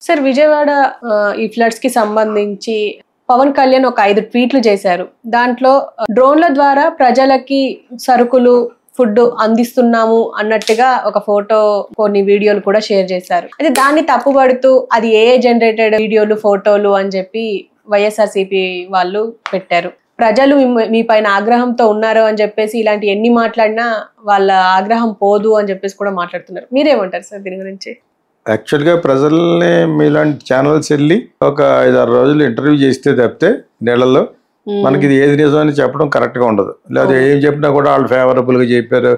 Sir Vijayawada ఈ floods కి సంబంధించి పవన్ కళ్యాణ్ ఒక 5 ట్వీట్లు చేశారు. దాంట్లో డ్రోన్ల ద్వారా ప్రజలకి సరుకులు ఫుడ్ అందిస్తున్నాము అన్నట్టుగా ఒక ఫోటో కొన్ని వీడియోలు కూడా షేర్ చేశారు. అయితే దాన్ని తప్పుపడుతూ అది ఏఐ జనరేటెడ్ వీడియోలు ఫోటోలు అని చెప్పి వైఎస్ఆర్సీపీ వాళ్ళు పెట్టారు. ప్రజలు మీ పైన ఆగ్రహంతో ఉన్నారు అని చెప్పేసి ఇలాంటి ఎన్ని మాట్లాడినా వాళ్ళ ఆగ్రహం పోదు అని చెప్పేసి కూడా మాట్లాడుతున్నారు. మీరేమంటారు సార్ దీని గురించి? యాక్చువల్గా ప్రజల్ని మీలాంటి ఛానల్స్ వెళ్ళి ఒక 5-6 రోజులు ఇంటర్వ్యూ చేస్తే తప్పితే నెలల్లో మనకి ఇది ఏది నిజం అని చెప్పడం కరెక్ట్గా ఉండదు. లేదా ఏం చెప్పినా కూడా వాళ్ళు ఫేవరబుల్గా చెప్పారు,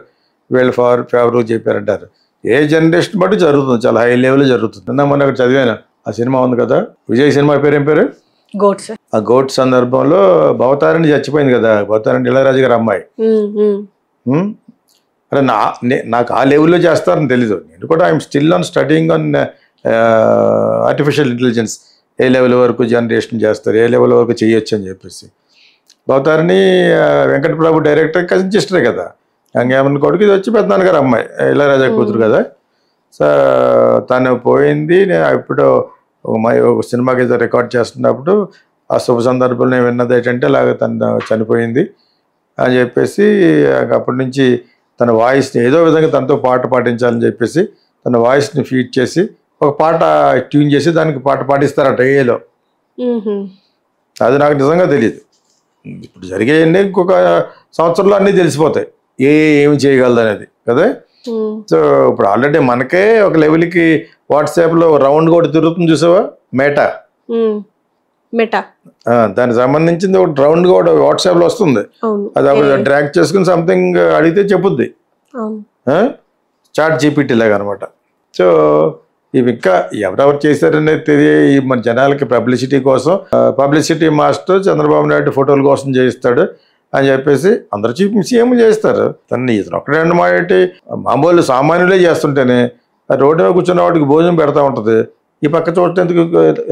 వీళ్ళు ఫేవరబుల్గా చెప్పారు అంటారు. ఏ జనరేషన్ బట్టి జరుగుతుంది, చాలా హై లెవెల్లో జరుగుతుంది. మొన్న ఒకటి చదివాను, ఆ సినిమా ఉంది కదా విజయ్, సినిమా పేరు ఏం పేరు? గోట్స్. ఆ గోట్స్ సందర్భంలో భవతారిణి చచ్చిపోయింది కదా, భవతారిణి ఇళయరాజు గారి అమ్మాయి. అరే నాకు ఆ లెవెల్లో చేస్తారని తెలీదు. నేను కూడా I'm still on studying on artificial intelligence. A level వరకు జనరేషన్ చేస్తారు, ఏ లెవెల్ వరకు చేయొచ్చు అని చెప్పేసి. భవతారిణి వెంకటప్రభు డైరెక్టర్ కజిన్ సిస్టరే కదా, గంగేమన్ కొడుకు. ఇది వచ్చి పెద్దనాన్నగారు అమ్మాయి, ఇళయరాజా కూతురు కదా. సో తను పోయింది. నేను ఇప్పుడు ఒక సినిమాకి ఏదో రికార్డ్ చేస్తున్నప్పుడు ఆ శుభ సందర్భంలో నేను విన్నది ఏంటంటే అలాగే తను చనిపోయింది అని చెప్పేసి, అప్పటి నుంచి తన వాయిస్ని ఏదో విధంగా తనతో పాట పాటించాలని చెప్పేసి తన వాయిస్ని ఫీడ్ చేసి ఒక పాట ట్యూన్ చేసి దానికి పాట పాటిస్తారట ఏలో. అది నాకు నిజంగా తెలియదు. ఇప్పుడు జరిగేవన్నీ ఇంకొక సంవత్సరంలో అన్నీ తెలిసిపోతాయి ఏమి చేయగలదు అనేది కదా. సో ఇప్పుడు ఆల్రెడీ మనకే ఒక లెవెల్కి వాట్సాప్లో రౌండ్ కూడా తిరుగుతుంది చూసావా, మెటా. దానికి సంబంధించింది ఒక రౌండ్ కూడా వాట్సాప్లో వస్తుంది. అది అప్పుడు డ్రాగ్ చేసుకుని సంథింగ్ అడిగితే చెప్పుద్ది, చాట్ జీపీటీ లాగా అనమాట. సో ఇవి ఇంకా ఎవరెవరు చేశారనేది తెలియ మన జనాలకి పబ్లిసిటీ కోసం, పబ్లిసిటీ మాస్టర్ చంద్రబాబు నాయుడు ఫోటోల కోసం చేయిస్తాడు అని చెప్పేసి అందరు చూపించి ఏమో చేస్తారు. తను ఇతను ఒక్కడే మాటి మామూలు సామాన్యులే చేస్తుంటేనే రోడ్డు మీద కూర్చున్న వాడికి భోజనం పెడతా ఉంటుంది, ఈ పక్క చూడటానికి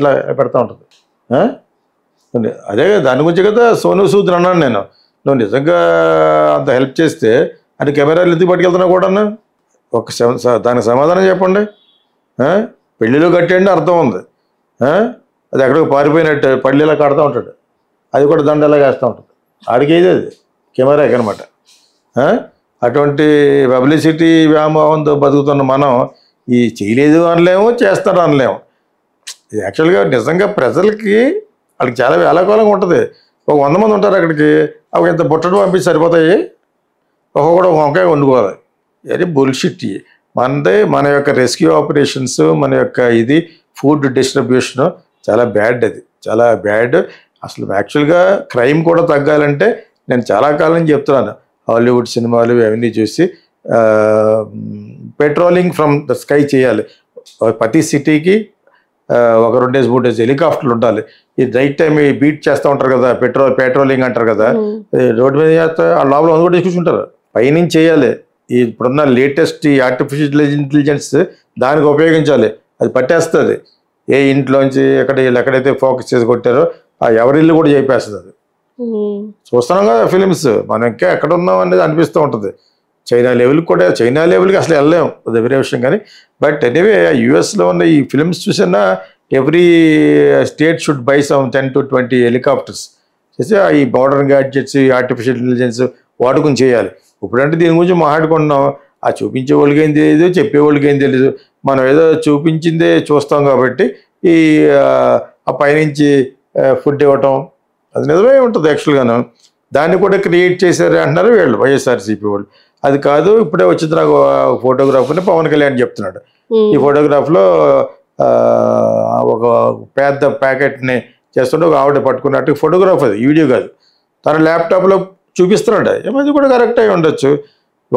ఇలా పెడతా ఉంటుంది. అదే దాని గురించి కదా సోను సూద్ అన్నాను నేను. నువ్వు నిజంగా అంత హెల్ప్ చేస్తే అది కెమెరాలు ఎందుకు పట్టుకెళ్తున్నావు కూడా దానికి సమాధానం చెప్పండి. పెళ్ళిలో కట్టేయండి అర్థం ఉంది, అది ఎక్కడికి పారిపోయినట్టు పళ్ళిలా కడతా ఉంటాడు, అది కూడా దండలా వేస్తూ ఉంటుంది. ఆడికేది అది కెమెరాకి అనమాట. అటువంటి పబ్లిసిటీ వ్యామోహంతో బతుకుతున్న మనం ఈ చేయలేదు అనలేము, చేస్తాడు అనలేము. ఇది యాక్చువల్గా నిజంగా ప్రజలకి వాళ్ళకి చాలా వేళాకోలంగా ఉంటుంది. ఒక 100 మంది ఉంటారు అక్కడికి, అవి ఇంత బుట్టడు పంపించి సరిపోతాయి, ఒక్కొక్కడు ఒక వంకాయ వండుకోవాలి. అది బుల్షిట్. మన యొక్క రెస్క్యూ ఆపరేషన్స్, మన యొక్క ఇది ఫుడ్ డిస్ట్రిబ్యూషన్ చాలా బ్యాడ్. అది చాలా బ్యాడ్. అసలు యాక్చువల్గా క్రైమ్ కూడా తగ్గాలంటే నేను చాలా కాలం నుంచి చెప్తున్నాను, హాలీవుడ్ సినిమాలు అవన్నీ చూసి పెట్రోలింగ్ ఫ్రమ్ ద స్కై చేయాలి. ప్రతి సిటీకి ఒక 2 డేస్ 3 డేస్ హెలికాప్టర్లు ఉండాలి. ఈ రైట్ టైం బీట్ చేస్తూ ఉంటారు కదా, పెట్రోలింగ్ అంటారు కదా, రోడ్డు మీద చేస్తే ఆ లోపల కూడా తీసుకుంటారు. పైనుంచి చేయాలి. ఇప్పుడున్న లేటెస్ట్ ఈ ఆర్టిఫిషియల్ ఇంటెలిజెన్స్ దానికి ఉపయోగించాలి. అది పట్టేస్తుంది. ఏ ఇంట్లోంచి ఎక్కడైతే ఫోకస్ చేసి కొట్టారో ఆ ఎవరిల్లు కూడా చెప్పేస్తుంది. అది చూస్తున్నాం కదా ఫిలిమ్స్. మనం ఇంకా ఎక్కడ ఉన్నాం అనేది అనిపిస్తూ ఉంటుంది. చైనా లెవెల్కి అసలు వెళ్ళలేము, అది వేరే విషయం. కానీ బట్ ఎనీవే యూఎస్లో ఉన్న ఈ ఫిలిమ్స్ చూసినా every state should buy some 10 to 20 helicopters చేసి ఈ మోడర్న్ గ్యాడ్జెట్స్, ఆర్టిఫిషియల్ ఇంటెలిజెన్స్ వాడుకుని చేయాలి. ఇప్పుడంటే దీని గురించి మాట్లాడుకుంటున్నాం, ఆ చూపించే వాళ్ళకి ఏం తెలియదు, చెప్పేవాళ్ళకి ఏం తెలియదు. మనం ఏదో చూపించిందే చూస్తాం కాబట్టి ఈ ఆ పైనుంచి ఫుడ్ ఇవ్వటం అది నిజమే ఉంటుంది యాక్చువల్గాను. దాన్ని కూడా క్రియేట్ చేశారు అంటున్నారు వీళ్ళు, వైఎస్ఆర్సీపీ వాళ్ళు. అది కాదు, ఇప్పుడే వచ్చింది నాకు ఫోటోగ్రాఫర్ని పవన్ కళ్యాణ్ చెప్తున్నాడు. ఈ ఫోటోగ్రాఫ్లో ఒక పెద్ద ప్యాకెట్ని చేస్తుంటే ఒక ఆవిడ పట్టుకున్నట్టు ఫోటోగ్రాఫ్, అది వీడియో కాదు, తన ల్యాప్టాప్లో చూపిస్తున్నాడు. ఏమది కూడా కరెక్ట్ అయి ఉండొచ్చు.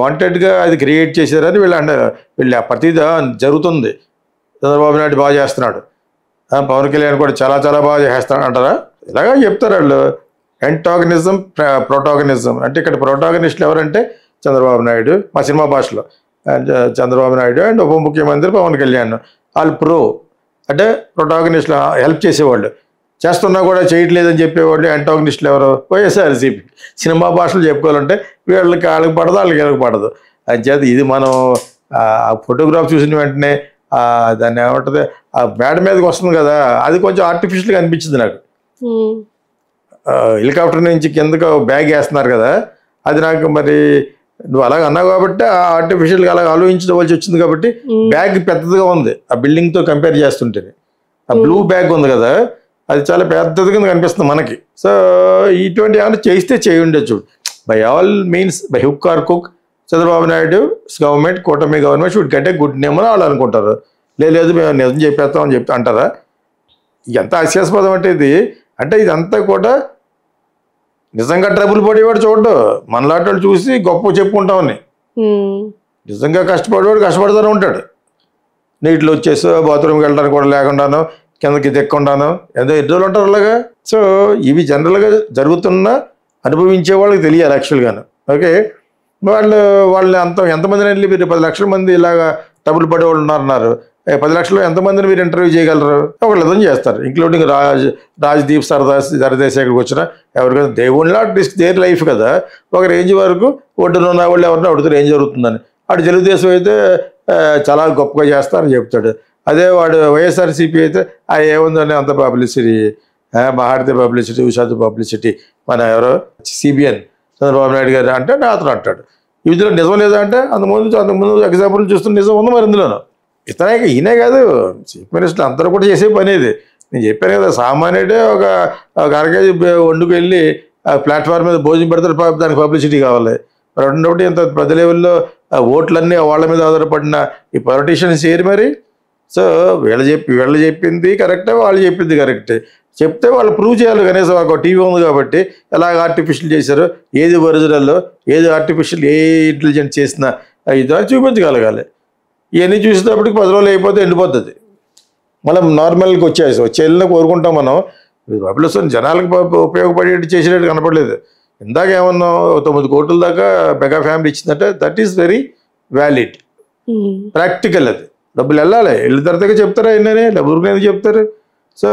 వాంటెడ్గా అది క్రియేట్ చేశారని వీళ్ళు అంటారు. వీళ్ళు ప్రతిదా జరుగుతుంది. చంద్రబాబు నాయుడు బాగా చేస్తున్నాడు, పవన్ కళ్యాణ్ కూడా చాలా చాలా బాగా చేస్తాడు అంటారా? ఇలాగా చెప్తారు వాళ్ళు. యాంటాగనిజం, ప్రోటాగనిజం. అంటే ఇక్కడ ప్రోటాగనిస్టులు ఎవరంటే చంద్రబాబు నాయుడు, మా సినిమా భాషలో చంద్రబాబు నాయుడు అండ్ ఉప ముఖ్యమంత్రి పవన్ కళ్యాణ్. వాళ్ళు ప్రో అంటే ప్రోటాగనిస్టులు, హెల్ప్ చేసేవాళ్ళు. చేస్తున్నా కూడా చేయట్లేదని చెప్పేవాళ్ళు యాంటాగనిస్టులు ఎవరు? వైఎస్ఆర్సీపీ. సినిమా భాషలో చెప్పుకోవాలంటే వాళ్ళకి పడదు, వాళ్ళకి పడదు. అంచేత ఇది మనం ఆ ఫోటోగ్రాఫ్ చూసిన వెంటనే దాన్ని ఏమంటుంది ఆ మేడ మీదకి వస్తుంది కదా, అది కొంచెం ఆర్టిఫిషియల్గా అనిపించింది నాకు. హెలికాప్టర్ నుంచి కిందకు బ్యాగ్ వేస్తున్నారు కదా, అది నాకు మరి నువ్వు అలాగ అన్నావు కాబట్టి ఆర్టిఫిషియల్గా అలాగ ఆలోచించవలసి వచ్చింది కాబట్టి బ్యాగ్ పెద్దదిగా ఉంది ఆ బిల్డింగ్తో కంపేర్ చేస్తుంటే. ఆ బ్లూ బ్యాగ్ ఉంది కదా, అది చాలా పెద్దదిగా కనిపిస్తుంది మనకి. సో ఇటువంటి ఏమైనా చేస్తే చేయుండొచ్చు. By all means by hook or కుక్ చంద్రబాబు నాయుడు గవర్నమెంట్, కూటమి government should get a good name అని వాళ్ళు అనుకుంటారు. లేదు మేము నిజం చెప్పేస్తామని చెప్తా అంటారా? ఎంత హాస్యాస్పదం అంటే ఇది. అంటే ఇదంతా కూడా నిజంగా ట్రబుల్ పడేవాడు చూడ్డు, మనలాంటి వాళ్ళు చూసి గొప్ప చెప్పుకుంటామని. నిజంగా కష్టపడేవాడు కష్టపడుతూనే ఉంటాడు. నీటిలో వచ్చేసి బాత్రూమ్కి వెళ్ళడానికి కూడా లేకుండాను, కిందకి దిక్కుండాను, ఎంతో ఇద్దరు ఉంటారు అలాగా. సో ఇవి జనరల్గా జరుగుతున్న అనుభవించే వాళ్ళకి తెలియాలి యాక్చువల్గాను. ఓకే, వాళ్ళు ఎంతమందిని వెళ్ళి మీరు 10 లక్షల మంది ఇలాగా డబ్బులు పడేవాళ్ళు ఉన్నారు. 10 లక్షలు ఎంతమందిని మీరు ఇంటర్వ్యూ చేయగలరు? ఒకళ్ళు అర్థం చేస్తారు, ఇంక్లూడింగ్ రాజ్దీప్ సరదేశ్ ఇక్కడికి వచ్చిన ఎవరికైనా they would not risk their life కదా. ఒక రేంజ్ వరకు ఒడ్డున ఉన్న వాళ్ళు ఎవరన్నా అడుగుతారు ఏం జరుగుతుందని. అటు తెలుగుదేశం అయితే చాలా గొప్పగా చేస్తారని చెప్తాడు. అదే వాడు వైఎస్ఆర్సీపీ అయితే ఏముందని అంత పబ్లిసిటీ, మహారతి పబ్లిసిటీ, ఉషాది పబ్లిసిటీ, మన ఎవరో సిబిఎన్ చంద్రబాబు నాయుడు గారు అంటే అతను అంటాడు. ఇందులో నిజం లేదా అంటే అంతకుముందు ఎగ్జాంపుల్ చూస్తున్న నిజం ఉంది మరి ఇందులోనూ. ఈయనే కాదు, చీఫ్ మినిస్టర్ అందరూ కూడా చేసే పని ఇది. నేను చెప్పాను కదా, సామాన్యుడే ఒక అరకేజీ వండుకు వెళ్ళి ప్లాట్ఫామ్ మీద భోజనం పెడతారు, దానికి పబ్లిసిటీ కావాలి. రెండోటి ఇంత పెద్ద లెవెల్లో ఓట్లన్నీ వాళ్ళ మీద ఆధారపడిన ఈ పొలిటీషియన్స్ ఏరి మరి. సో వీళ్ళు చెప్పింది కరెక్టే, వాళ్ళు చెప్పింది కరెక్టే. చెప్తే వాళ్ళు ప్రూవ్ చేయాలి. కనీసం ఒక టీవీ ఉంది కాబట్టి ఎలాగ ఆర్టిఫిషియల్ చేశారు, ఏది ఒరిజినల్లో, ఏది ఆర్టిఫిషియల్, ఏ ఇంటెలిజెంట్ చేసిన ఇదో చూపించగలగాలి. ఇవన్నీ చూసేటప్పటికి 10 రోజులు అయిపోతే ఎండిపోతుంది. మనం నార్మల్గా వచ్చేళ్ళని కోరుకుంటాం మనం. పబ్లిసిటీ జనాలకు ఉపయోగపడేట్టు చేసేటట్టు కనపడలేదు. ఇందాక ఏమన్నా 9 కోట్ల దాకా మెగా ఫ్యామిలీ ఇచ్చిందంటే that is very valid, practical. అది డబ్బులు వెళ్ళాలి, వెళ్ళిన తర్వాత చెప్తారా ఎన్ననే డబ్బులు ఎందుకు చెప్తారు? సో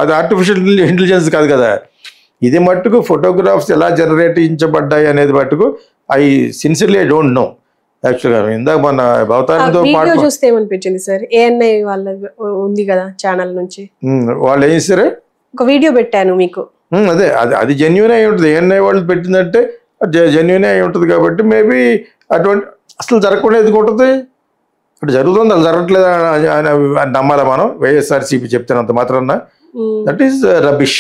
అది ఆర్టిఫిషియల్ ఇంటెలిజెన్స్ కాదు కదా. ఇది మట్టుకు ఫోటోగ్రాఫ్స్ ఎలా జనరేట్ చేయించబడ్డాయి అనేది మట్టుకు I sincerely I don't no యాక్చువల్గా. ఇందాక మన భవతారంతో పాటు చూస్తే ఏమనిపించింది సార్, ఏఎన్ఐ వాళ్ళ ఉంది కదా ఛానల్ నుంచి, వాళ్ళు ఏం చేశారు, ఒక వీడియో పెట్టాను మీకు. అదే అది జెన్యున్ అయి ఉంటుంది. ఏఎన్ఐ వాళ్ళు పెట్టిందంటే జెన్యున్ అయి ఉంటుంది కాబట్టి మేబీ అటువంటి అసలు జరగకుండా ఎందుకు ఉంటుంది? అటు జరుగుతుంది, అది జరగట్లేదు అని నమ్మాలా మనం? వైఎస్ఆర్సీపీ చెప్తున్నంత మాత్రాన that is rubbish,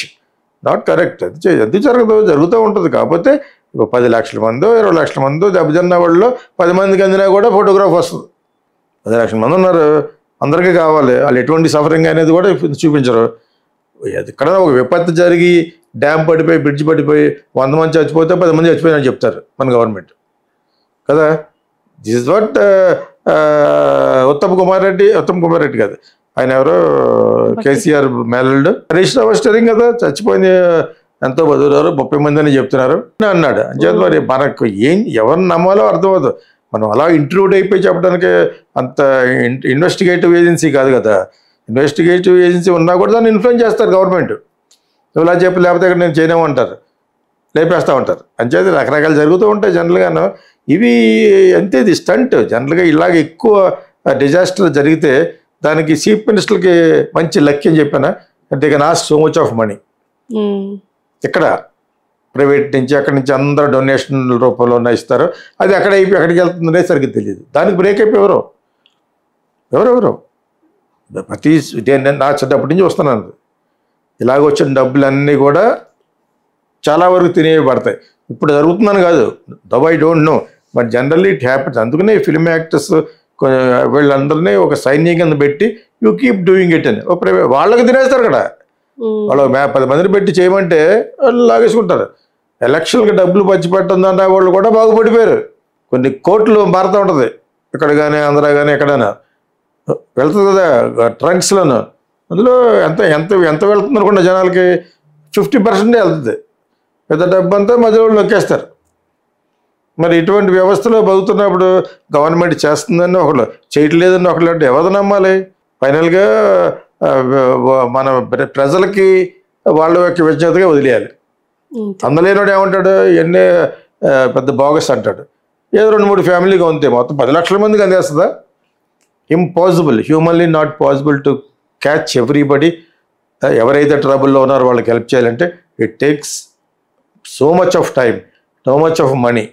not correct. అది ఎందుకు జరుగుతూ ఉంటుంది. కాకపోతే 10 లక్షల మందో 20 లక్షల మందో దెబ్బతిన్న వాళ్ళలో 10 మందికి అందినా కూడా ఫోటోగ్రాఫ్ వస్తుంది. 10 లక్షల మంది ఉన్నారు, అందరికీ కావాలి. వాళ్ళు ఎటువంటి సఫరింగ్ అనేది కూడా చూపించరు. అది ఇక్కడ ఒక విపత్తు జరిగి డ్యామ్ పడిపోయి బ్రిడ్జ్ పడిపోయి 100 మంది చచ్చిపోతే 10 మంది చచ్చిపోయినని చెప్తారు మన గవర్నమెంట్ కదా. This is what Uttam Kumar Reddy కాదు, ఆయన ఎవరో కేసీఆర్ మేనల్డ్ హరీష్ రావు స్టరింగ్ కదా, చచ్చిపోయింది ఎంతో 30 మంది అని చెప్తున్నారు అన్నాడు. అంచేత మరి మనకు ఎవరిని నమ్మాలో అర్థమవుతుంది. మనం అలా ఇంట్రూడ్ అయిపోయి చెప్పడానికి అంత ఇన్వెస్టిగేటివ్ ఏజెన్సీ కాదు కదా. ఇన్వెస్టిగేటివ్ ఏజెన్సీ ఉన్నా కూడా దాన్ని ఇన్ఫ్లుయెన్స్ చేస్తారు గవర్నమెంట్. ఇలా చెప్పి లేకపోతే ఇక్కడ నేను చేయలేమంటారు, లేపేస్తూ ఉంటారు. అంచేది రకరకాలు జరుగుతూ ఉంటాయి జనరల్గాను. ఇవి అంతే, ఇది స్టంట్. జనరల్గా ఇలాగ ఎక్కువ డిజాస్టర్ జరిగితే దానికి చీఫ్ మినిస్టర్కి మంచి లక్ అని చెప్పాను. They can ask so much of money. ఇక్కడ ప్రైవేట్ నుంచి అక్కడి నుంచి అందరూ డొనేషన్ రూపంలో ఇస్తారు. అది ఎక్కడికి వెళ్తుందనే సరిగ్గా తెలియదు. దానికి బ్రేక్ అయిపోయి ఎవరెవరు ప్రతి నా చిన్నప్పటి నుంచి వస్తున్నాను. ఇలాగ వచ్చిన డబ్బులన్నీ కూడా చాలా వరకు తినేయబడతాయి. ఇప్పుడు జరుగుతుందని కాదు, though I don't know, but generally it happens. అందుకనే ఫిల్మ్ యాక్టర్స్ వీళ్ళందరినీ ఒక సైన్యం కింద పెట్టి యూ కీప్ డూయింగ్ ఇట్ అని వాళ్ళకి తినేస్తారు కదా. వాళ్ళు 10 మందిని పెట్టి చేయమంటే వాళ్ళు లాగేసుకుంటారు. ఎలక్షన్కి డబ్బులు పంచిపెట్టుందన్న వాళ్ళు కూడా బాగుపడిపోయారు. కొన్ని కోట్లు మారుతూ ఉంటుంది ఇక్కడ కానీ ఆంధ్ర కానీ ఎక్కడైనా వెళ్తుంది కదా ట్రంక్స్లోను. అందులో ఎంత వెళ్తుంది అనుకున్న జనాలకి 50% వెళ్తుంది. పెద్ద డబ్బు అంతా మధ్యలో నొక్కేస్తారు. మరి ఇటువంటి వ్యవస్థలో బతుకుతున్నప్పుడు గవర్నమెంట్ చేస్తుందని ఒకళ్ళు, చేయట్లేదని ఒకళ్ళు అంటే ఎవరు నమ్మాలి? ఫైనల్గా మన ప్రజలకి వాళ్ళ యొక్క విజ్ఞతగా వదిలేయాలి. అందలేనోడు ఏమంటాడు, ఎన్ని పెద్ద బోగస్ అంటాడు. ఏదో 2-3 ఫ్యామిలీగా ఉంటే మొత్తం 10 లక్షల మందికి అందేస్తుందా? Impossible, humanly not possible to catch everybody. ఎవరైతే ట్రబుల్లో ఉన్నారో వాళ్ళకి హెల్ప్ చేయాలంటే it takes so much of time, so much of money.